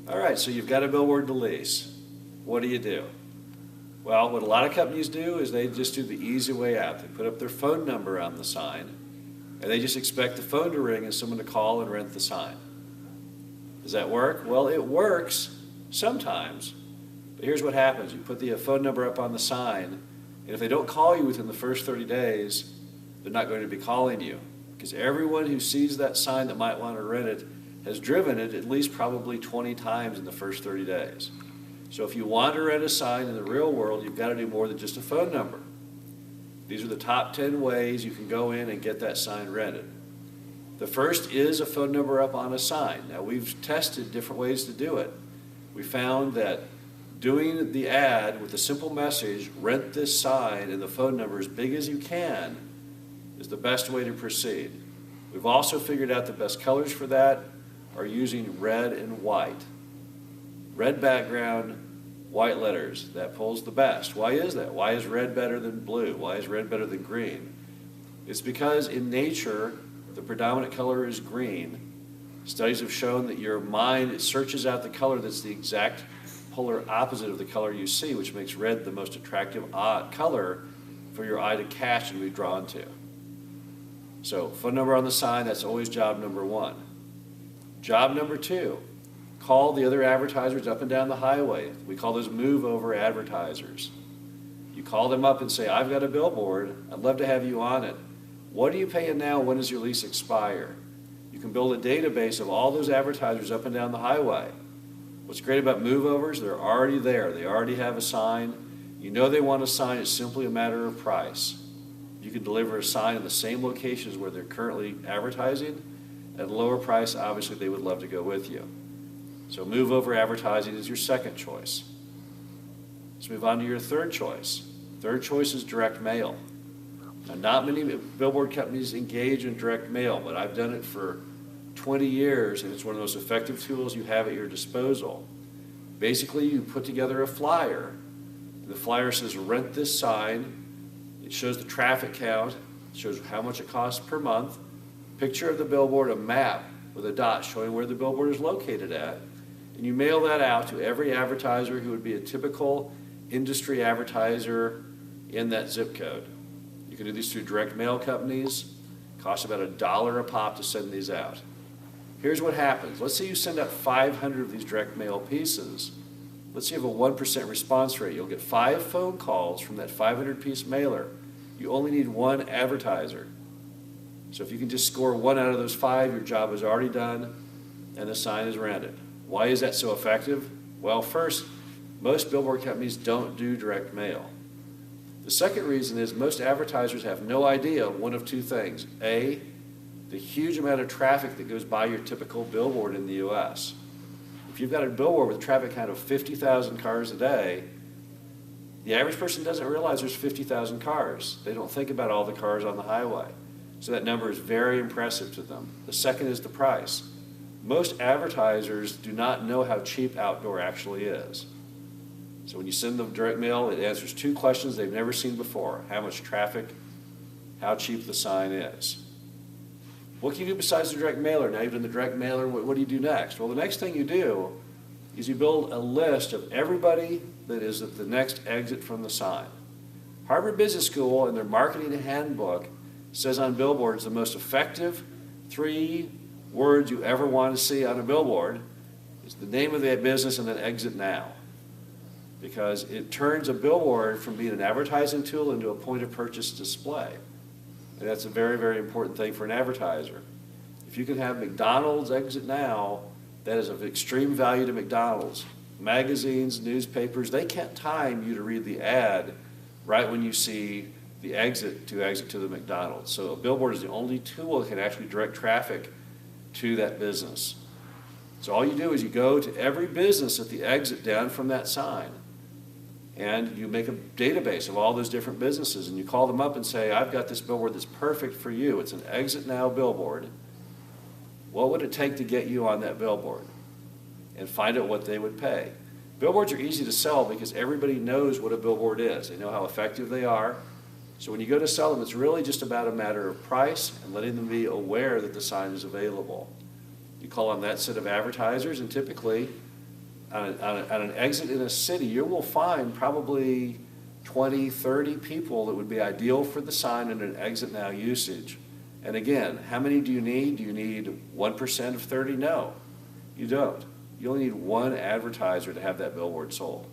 All right, so you've got a billboard to lease. What do? Well, what a lot of companies do is they just do the easy way out. They put up their phone number on the sign, and they just expect the phone to ring and someone to call and rent the sign. Does that work? Well, it works sometimes, but here's what happens. You put the phone number up on the sign, and if they don't call you within the first 30 days, they're not going to be calling you, because everyone who sees that sign that might want to rent it has driven it at least probably 20 times in the first 30 days. So if you want to rent a sign in the real world, you've got to do more than just a phone number. These are the top 10 ways you can go in and get that sign rented. The first is a phone number up on a sign. Now, we've tested different ways to do it. We found that doing the ad with a simple message, rent this sign, and the phone number as big as you can, is the best way to proceed. We've also figured out the best colors for that are using red and white. Red background, white letters. That pulls the best. Why is that? Why is red better than blue? Why is red better than green? It's because in nature, the predominant color is green. Studies have shown that your mind searches out the color that's the exact polar opposite of the color you see, which makes red the most attractive color for your eye to catch and be drawn to. So, phone number on the sign, that's always job number one. Job number two, call the other advertisers up and down the highway. We call those move-over advertisers. You call them up and say, I've got a billboard. I'd love to have you on it. What are you paying now? When does your lease expire? You can build a database of all those advertisers up and down the highway. What's great about move-overs, they're already there. They already have a sign. You know they want a sign. It's simply a matter of price. You can deliver a sign in the same locations where they're currently advertising. At a lower price, obviously, they would love to go with you. So move-over advertising is your second choice. Let's move on to your third choice. Third choice is direct mail. Now, not many billboard companies engage in direct mail, but I've done it for 20 years, and it's one of the most effective tools you have at your disposal. Basically, you put together a flyer. The flyer says, rent this sign. It shows the traffic count. It shows how much it costs per month. Picture of the billboard, a map with a dot showing where the billboard is located at. And you mail that out to every advertiser who would be a typical industry advertiser in that zip code. You can do these through direct mail companies. It costs about $1 a pop to send these out. Here's what happens. Let's say you send out 500 of these direct mail pieces. Let's say you have a 1% response rate. You'll get 5 phone calls from that 500-piece mailer. You only need one advertiser. So if you can just score 1 out of those 5, your job is already done and the sign is rented. Why is that so effective? Well, first, most billboard companies don't do direct mail. The second reason is most advertisers have no idea one of two things. A, the huge amount of traffic that goes by your typical billboard in the U.S. If you've got a billboard with a traffic count of 50,000 cars a day, the average person doesn't realize there's 50,000 cars. They don't think about all the cars on the highway. So that number is very impressive to them. The second is the price. Most advertisers do not know how cheap outdoor actually is. So when you send them direct mail, it answers 2 questions they've never seen before. How much traffic, how cheap the sign is. What can you do besides the direct mailer? Now you've done the direct mailer, what do you do next? Well, the next thing you do is you build a list of everybody that is at the next exit from the sign. Harvard Business School in their marketing handbook says on billboards the most effective 3 words you ever want to see on a billboard is the name of that business and then exit now. Because it turns a billboard from being an advertising tool into a point of purchase display. And that's a very, very important thing for an advertiser. If you can have McDonald's exit now, that is of extreme value to McDonald's. Magazines, newspapers, they can't time you to read the ad right when you see the exit to the McDonald's. So a billboard is the only tool that can actually direct traffic to that business. So all you do is you go to every business at the exit down from that sign, and you make a database of all those different businesses, and you call them up and say, I've got this billboard that's perfect for you. It's an exit now billboard. What would it take to get you on that billboard? And find out what they would pay. Billboards are easy to sell because everybody knows what a billboard is. They know how effective they are. So when you go to sell them, it's really just about a matter of price and letting them be aware that the sign is available. You call on that set of advertisers, and typically on an exit in a city, you will find probably 20, 30 people that would be ideal for the sign in an exit now usage. And again, how many do you need? Do you need 1% of 30? No, you don't. You only need one advertiser to have that billboard sold.